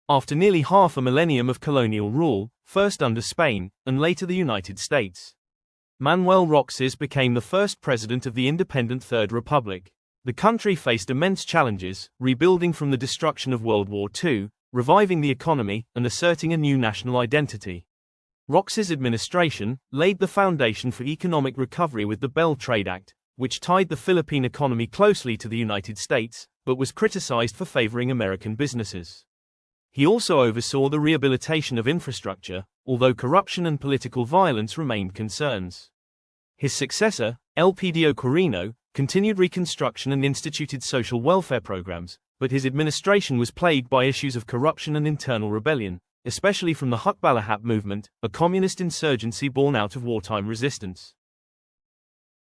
After nearly half a millennium of colonial rule, first under Spain, and later the United States, Manuel Roxas became the first president of the independent Third Republic. The country faced immense challenges, rebuilding from the destruction of World War II, reviving the economy, and asserting a new national identity. Roxas' administration laid the foundation for economic recovery with the Bell Trade Act, which tied the Philippine economy closely to the United States, but was criticized for favoring American businesses. He also oversaw the rehabilitation of infrastructure, although corruption and political violence remained concerns. His successor, Elpidio Quirino, continued reconstruction and instituted social welfare programs, but his administration was plagued by issues of corruption and internal rebellion, especially from the Hukbalahap movement, a communist insurgency born out of wartime resistance.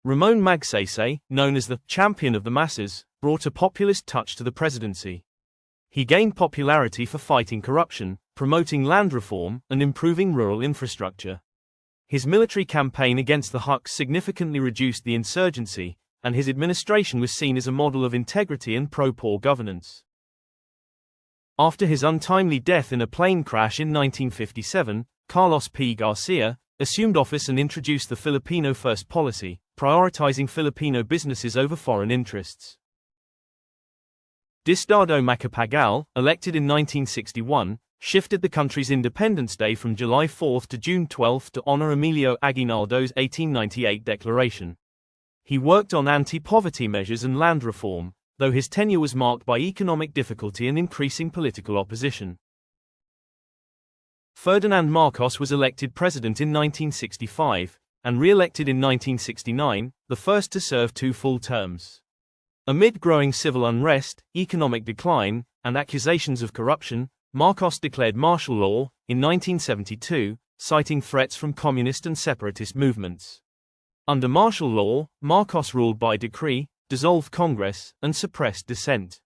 Ramon Magsaysay, known as the champion of the masses, brought a populist touch to the presidency. He gained popularity for fighting corruption, promoting land reform, and improving rural infrastructure. His military campaign against the Huks significantly reduced the insurgency, and his administration was seen as a model of integrity and pro-poor governance. After his untimely death in a plane crash in 1957, Carlos P. Garcia assumed office and introduced the Filipino First policy, prioritizing Filipino businesses over foreign interests. Diosdado Macapagal, elected in 1961, shifted the country's Independence Day from July 4 to June 12 to honor Emilio Aguinaldo's 1898 declaration. He worked on anti-poverty measures and land reform, though his tenure was marked by economic difficulty and increasing political opposition. Ferdinand Marcos was elected president in 1965, and re-elected in 1969, the first to serve 2 full terms. Amid growing civil unrest, economic decline, and accusations of corruption, Marcos declared martial law in 1972, citing threats from communist and separatist movements. Under martial law, Marcos ruled by decree, dissolved Congress, and suppressed dissent.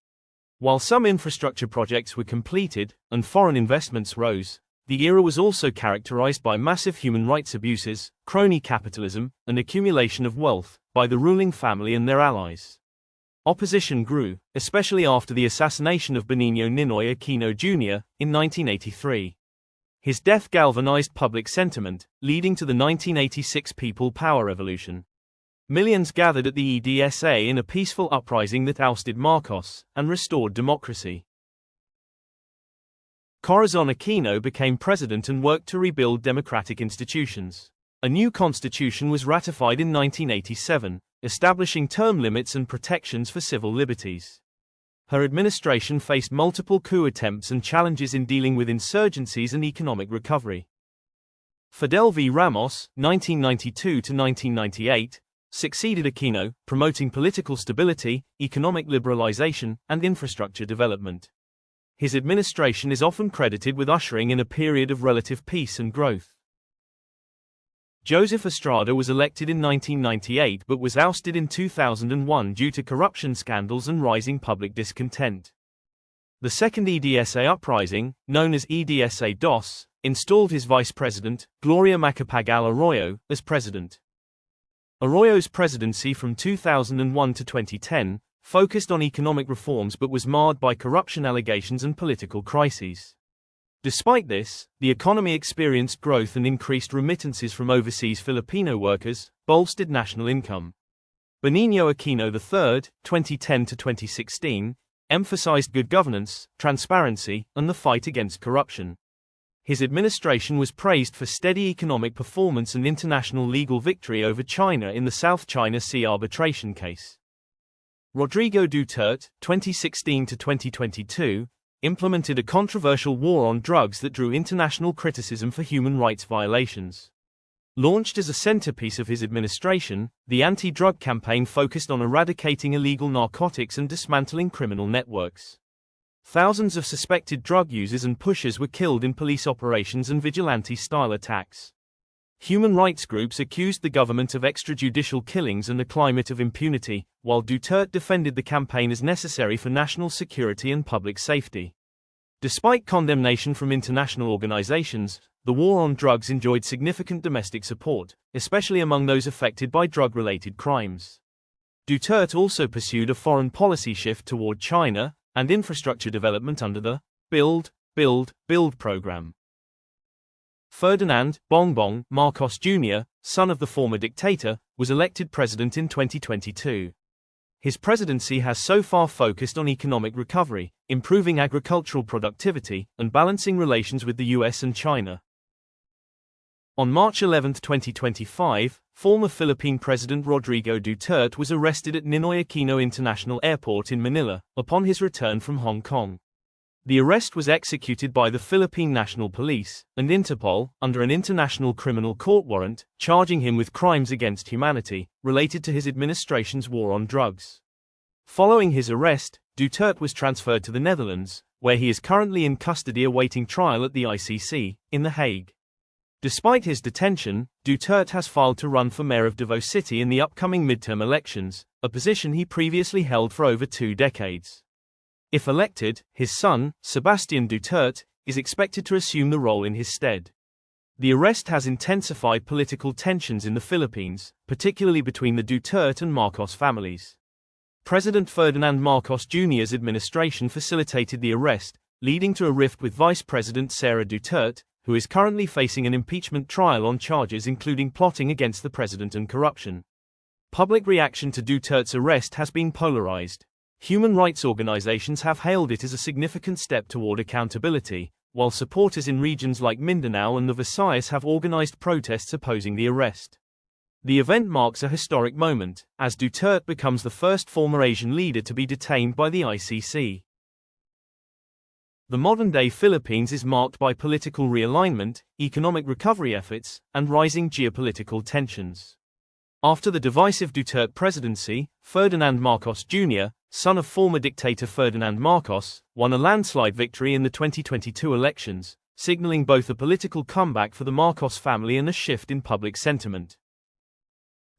While some infrastructure projects were completed, and foreign investments rose, the era was also characterized by massive human rights abuses, crony capitalism, and accumulation of wealth by the ruling family and their allies. Opposition grew, especially after the assassination of Benigno Ninoy Aquino Jr. in 1983. His death galvanized public sentiment, leading to the 1986 People Power Revolution. Millions gathered at the EDSA in a peaceful uprising that ousted Marcos and restored democracy. Corazon Aquino became president and worked to rebuild democratic institutions. A new constitution was ratified in 1987, establishing term limits and protections for civil liberties. Her administration faced multiple coup attempts and challenges in dealing with insurgencies and economic recovery. Fidel V. Ramos, 1992 to 1998, succeeded Aquino, promoting political stability, economic liberalization, and infrastructure development. His administration is often credited with ushering in a period of relative peace and growth. Joseph Estrada was elected in 1998 but was ousted in 2001 due to corruption scandals and rising public discontent. The second EDSA uprising, known as EDSA-DOS, installed his vice president, Gloria Macapagal-Arroyo, as president. Arroyo's presidency from 2001 to 2010 focused on economic reforms but was marred by corruption allegations and political crises. Despite this, the economy experienced growth and increased remittances from overseas Filipino workers, bolstered national income. Benigno Aquino III, 2010 to 2016, emphasized good governance, transparency, and the fight against corruption. His administration was praised for steady economic performance and international legal victory over China in the South China Sea arbitration case. Rodrigo Duterte, 2016 to 2022, implemented a controversial war on drugs that drew international criticism for human rights violations. Launched as a centerpiece of his administration, the anti-drug campaign focused on eradicating illegal narcotics and dismantling criminal networks. Thousands of suspected drug users and pushers were killed in police operations and vigilante-style attacks. Human rights groups accused the government of extrajudicial killings and a climate of impunity, while Duterte defended the campaign as necessary for national security and public safety. Despite condemnation from international organizations, the war on drugs enjoyed significant domestic support, especially among those affected by drug-related crimes. Duterte also pursued a foreign policy shift toward China and infrastructure development under the Build Build program. Ferdinand Bongbong Marcos Jr., son of the former dictator, was elected president in 2022. His presidency has so far focused on economic recovery, improving agricultural productivity, and balancing relations with the US and China. On March 11, 2025, former Philippine President Rodrigo Duterte was arrested at Ninoy Aquino International Airport in Manila, upon his return from Hong Kong. The arrest was executed by the Philippine National Police and Interpol under an international criminal court warrant, charging him with crimes against humanity, related to his administration's war on drugs. Following his arrest, Duterte was transferred to the Netherlands, where he is currently in custody awaiting trial at the ICC, in The Hague. Despite his detention, Duterte has filed to run for mayor of Davao City in the upcoming midterm elections, a position he previously held for over 2 decades. If elected, his son, Sebastian Duterte, is expected to assume the role in his stead. The arrest has intensified political tensions in the Philippines, particularly between the Duterte and Marcos families. President Ferdinand Marcos Jr.'s administration facilitated the arrest, leading to a rift with Vice President Sara Duterte, who is currently facing an impeachment trial on charges including plotting against the president and corruption. Public reaction to Duterte's arrest has been polarized. Human rights organizations have hailed it as a significant step toward accountability, while supporters in regions like Mindanao and the Visayas have organized protests opposing the arrest. The event marks a historic moment, as Duterte becomes the first former Asian leader to be detained by the ICC. The modern-day Philippines is marked by political realignment, economic recovery efforts, and rising geopolitical tensions. After the divisive Duterte presidency, Ferdinand Marcos Jr., son of former dictator Ferdinand Marcos, won a landslide victory in the 2022 elections, signaling both a political comeback for the Marcos family and a shift in public sentiment.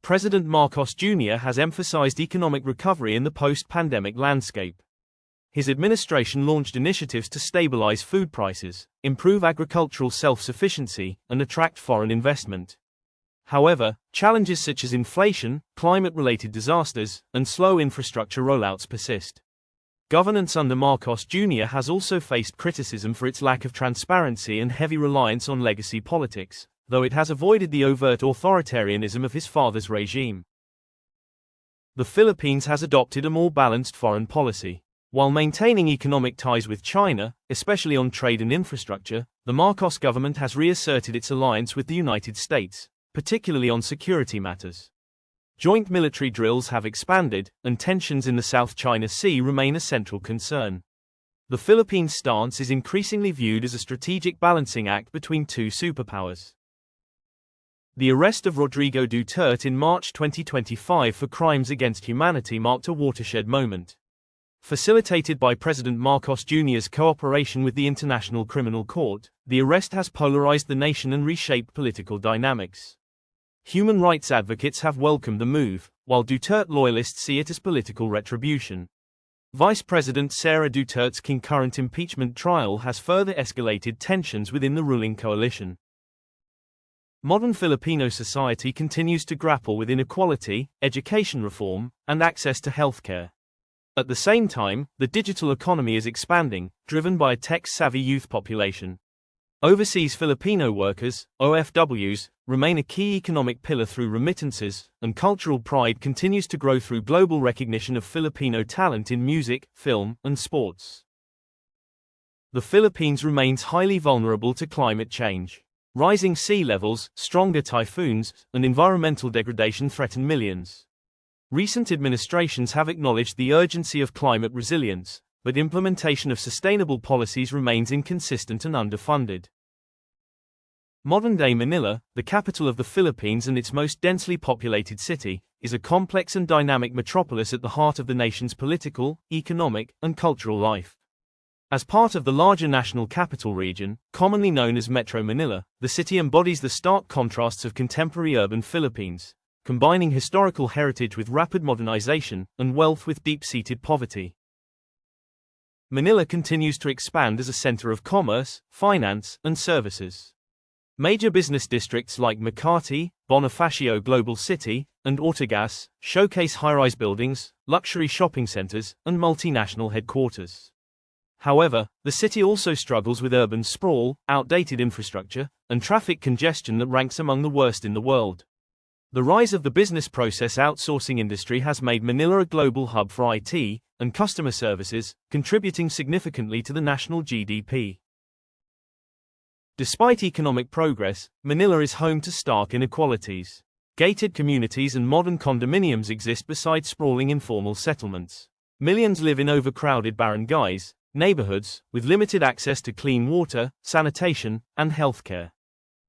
President Marcos Jr. has emphasized economic recovery in the post-pandemic landscape. His administration launched initiatives to stabilize food prices, improve agricultural self-sufficiency, and attract foreign investment. However, challenges such as inflation, climate-related disasters, and slow infrastructure rollouts persist. Governance under Marcos Jr. has also faced criticism for its lack of transparency and heavy reliance on legacy politics, though it has avoided the overt authoritarianism of his father's regime. The Philippines has adopted a more balanced foreign policy. While maintaining economic ties with China, especially on trade and infrastructure, the Marcos government has reasserted its alliance with the United States, particularly on security matters. Joint military drills have expanded, and tensions in the South China Sea remain a central concern. The Philippines' stance is increasingly viewed as a strategic balancing act between two superpowers. The arrest of Rodrigo Duterte in March 2025 for crimes against humanity marked a watershed moment. Facilitated by President Marcos Jr.'s cooperation with the International Criminal Court, the arrest has polarized the nation and reshaped political dynamics. Human rights advocates have welcomed the move, while Duterte loyalists see it as political retribution. Vice President Sara Duterte's concurrent impeachment trial has further escalated tensions within the ruling coalition. Modern Filipino society continues to grapple with inequality, education reform, and access to healthcare. At the same time, the digital economy is expanding, driven by a tech-savvy youth population. Overseas Filipino workers, OFWs, remain a key economic pillar through remittances, and cultural pride continues to grow through global recognition of Filipino talent in music, film, and sports. The Philippines remains highly vulnerable to climate change. Rising sea levels, stronger typhoons, and environmental degradation threaten millions. Recent administrations have acknowledged the urgency of climate resilience, but implementation of sustainable policies remains inconsistent and underfunded. Modern-day Manila, the capital of the Philippines and its most densely populated city, is a complex and dynamic metropolis at the heart of the nation's political, economic, and cultural life. As part of the larger national capital region, commonly known as Metro Manila, the city embodies the stark contrasts of contemporary urban Philippines, combining historical heritage with rapid modernization and wealth with deep-seated poverty. Manila continues to expand as a center of commerce, finance, and services. Major business districts like Makati, Bonifacio Global City, and Ortigas showcase high-rise buildings, luxury shopping centers, and multinational headquarters. However, the city also struggles with urban sprawl, outdated infrastructure, and traffic congestion that ranks among the worst in the world. The rise of the business process outsourcing industry has made Manila a global hub for IT and customer services, contributing significantly to the national GDP. Despite economic progress, Manila is home to stark inequalities. Gated communities and modern condominiums exist beside sprawling informal settlements. Millions live in overcrowded barangays, neighborhoods, with limited access to clean water, sanitation, and healthcare.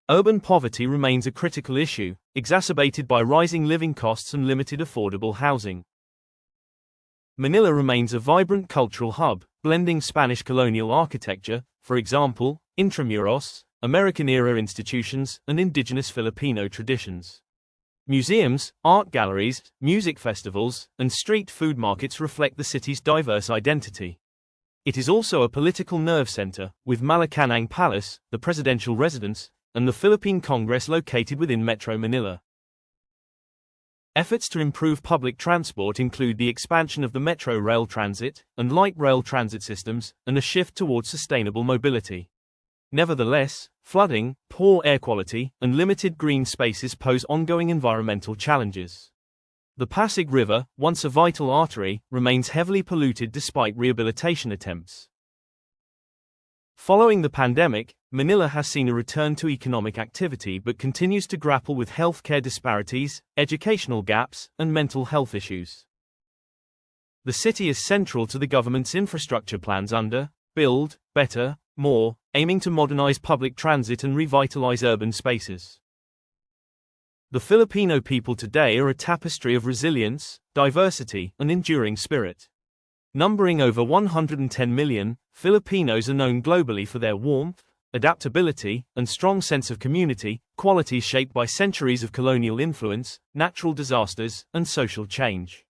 Urban poverty remains a critical issue, exacerbated by rising living costs and limited affordable housing. Manila remains a vibrant cultural hub, blending Spanish colonial architecture, for example, intramuros, American-era institutions, and indigenous Filipino traditions. Museums, art galleries, music festivals, and street food markets reflect the city's diverse identity. It is also a political nerve center, with Malacanang Palace, the presidential residence, and the Philippine Congress located within Metro Manila. Efforts to improve public transport include the expansion of the metro rail transit and light rail transit systems, and a shift towards sustainable mobility. Nevertheless, flooding, poor air quality, and limited green spaces pose ongoing environmental challenges. The Pasig River, once a vital artery, remains heavily polluted despite rehabilitation attempts. Following the pandemic, Manila has seen a return to economic activity but continues to grapple with healthcare disparities, educational gaps, and mental health issues. The city is central to the government's infrastructure plans under Build Better, More, aiming to modernize public transit and revitalize urban spaces. The Filipino people today are a tapestry of resilience, diversity, and enduring spirit. Numbering over 110 million, Filipinos are known globally for their warmth, adaptability, and strong sense of community, qualities shaped by centuries of colonial influence, natural disasters, and social change.